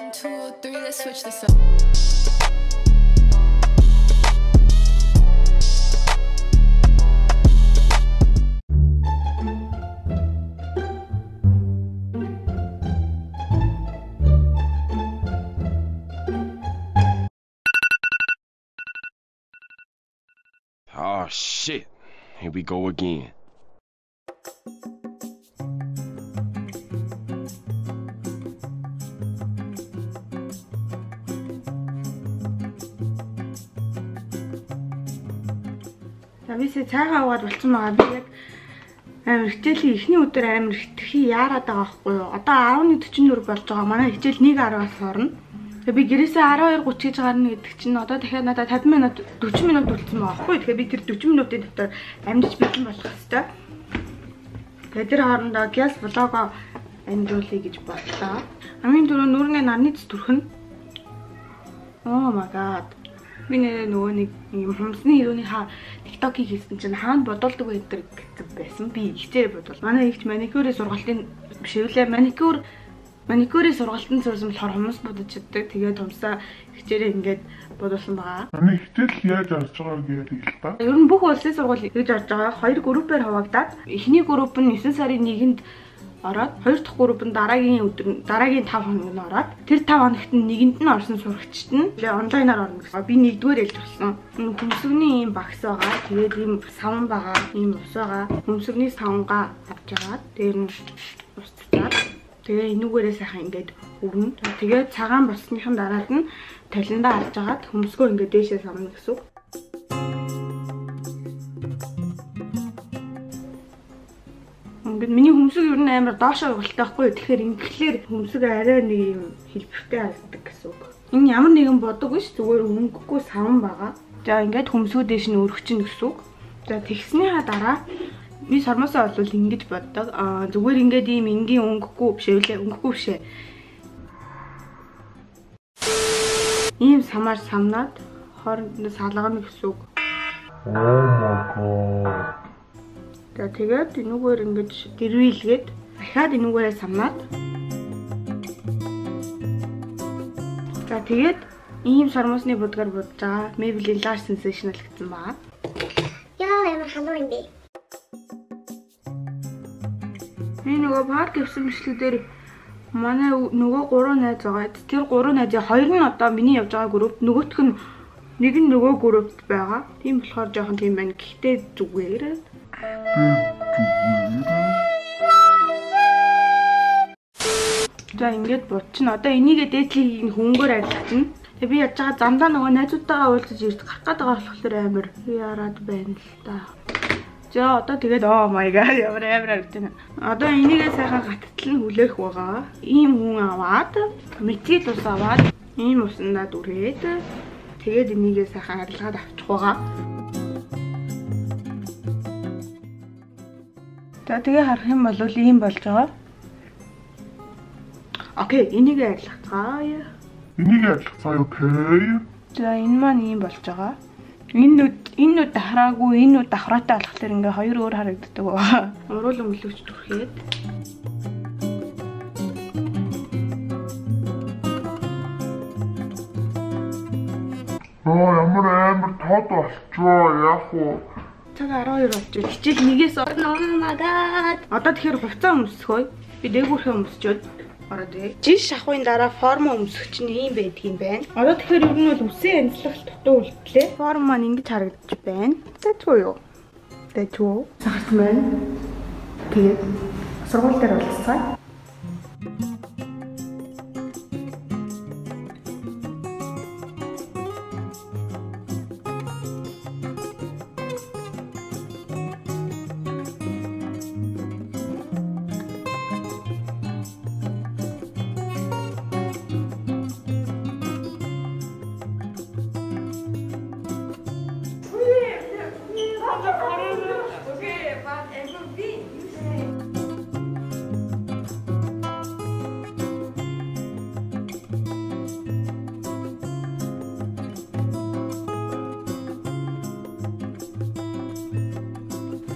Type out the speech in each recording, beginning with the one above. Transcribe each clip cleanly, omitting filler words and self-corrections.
1, 2, 3, let's switch this up. Oh shit, here we go again. Бисээ цайгаа аваад болцсон байгаа. Би яг амар хичээлийн эхний өдөр амар хитрхи яарад байгаа байхгүй юу? Одоо 11:44 болж байгаа. Манай хичээл 1:10-аас хорно. Тэгээ би гэрээсээ 12:30 гэж гарна гэдэг чинь одоо дахиад надад 50 минут 40 минут үлдсэн байгаа байхгүй юу? Тэгэхээр би тэр 40 минутын дотор амьдч бэлэн болох хэрэгтэй. Тэгээ тэр хоорондоо гяс блого амжуулъя гэж бодлоо. Хамгийн түрүү нүргээ нарны цэц түрхэн. Oh my god. Би нөгөө нэг юм хумсны hirүүний TikTok-ийг хийсэн чинь хаана бодолдог байдаг байсан. Би ихтэй бодвол. Манай ихч маникюрын сургалтын бишвэлээ маникюрын сургалтанд сурсан болохоор хүмүүс бодож чаддаг. Тэгээд хумсаа хичээрээ ингээд бодуулсан байгаа. Манай хичээл яаж орж байгааг ярьж л та. Ер нь бүх улсын сургууль хийж орж байгаа. 2 группээр хуваагдаад эхний групп нь 9 сарын 1-нд ороод 2 дахь групп нь дараагийн 5 хоног нь ороод тэр 5 хоногт нэгэнд нь орсон сурагчид нь онлайнаар орно гэсэн. Би 1-р ялж болсон. Хөмсгөний ийм багс байгаа. Тэгээд ийм савн байгаа. Ийм ус байгаа. Хөмсгөний савнгаа авч агаад дээр нь устцаад тэгээ энүүгээрээ сайхан ингээд өвнө. Тэгээд цагаан босныхын дараад нь талиндаа арж агаад хөмсгөө ингээд дээшээ савна гэсэн үг. Ингээд миний хөмсөг ер нь амар доошоо угталтай байхгүй. Тэгэхээр ингээхлээр хөмсөг арай нэг юм хэлбэртэй харагддаг гэсэн үг. Энэ ямар нэгэн бодог биш, зүгээр өнгөхгүй савн байгаа. За ингээд хөмсгөө дээш нь өргөчнө гэсэн үг. За тэгснийхаа дараа би сормосоо бол ингэж боддог. Зүгээр ингээд ийм энгийн өнгөхгүй бишээ. Ийм самаар самнаад хоорондоо салгана гэсэн үг. Oh my god. За тэгээд энүүгээр ингэж гэрвэлгээд дахиад энүүгээрээ самнаад. За тэгээд ийм сормосны будгаар будж байгаа. Maybelline Lash Sensational гэсэн байгаа. Яа, ямар халуун юм бэ? Энэ нөгөө парк явсан бичлэгдэр манай нөгөө 3 найз байгаа. Тэр 3 найзын 2 нь одоо миний явж байгаа групп, нөгөөх нь нэг нь нөгөө группт байгаа. Тийм болохоор жоохон тийм байна. Гэхдээ зүгээр. За ингээд бодчихно. Одоо энийгээ дээдлийн хөнгөөр арилгачна. Тэгээ би яаж байгаа замдаа нөгөө найзуудтайгаа уулзаж ирж гарах гээд байгаа болохоор амар яраад байна л та. За одоо тэгээд oh my god ямар харагдана. Одоо энийгээ сайхан гаттал нь хүлээх байгаа. Ийм хүн аваад, метил ус аваад, ийм усандаа дүрээд тэгээд энийгээ сайхан арилгаад авчих байгаа. За тэгээ харах юм бол ийм болж байгаа. Окей, энийг арилгацгаая. Энийг арилгацгаая, окей. За энэ маань ийм болж байгаа. Энэ нүд хараагүй, энэ нүд давхраатай болохоор ингээ хоёр өөр харагддаг байгаа. Уруул өнгөлөгч түрхээд. Ямар амар тод болчихоо яах вэ? Цаг 12 болж байна. Хичээл 1-ээс орно. Надад. Одоо тэгэхээр хувцас өмсөхөө. Би дээгүүрхээ өмсчөөд ороод ирээ. Жин шахуйн дараа форм өмсөх чинь ийм байдгийн байна. Одоо тэгэхээр ер нь бол үсэн янзлах дутуу үлдлээ. Форм маань ингэж харагдаж байна. Тэчгүй юу? Тэчгүй. Цагт маань. Тэгээд сургууль дээр уулзцаа.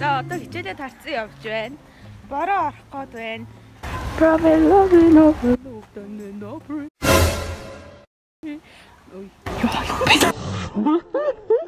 За одоо хичээлээ тарцсан явж байна. Бороо орох гээд байна. Probably love you. болох байх.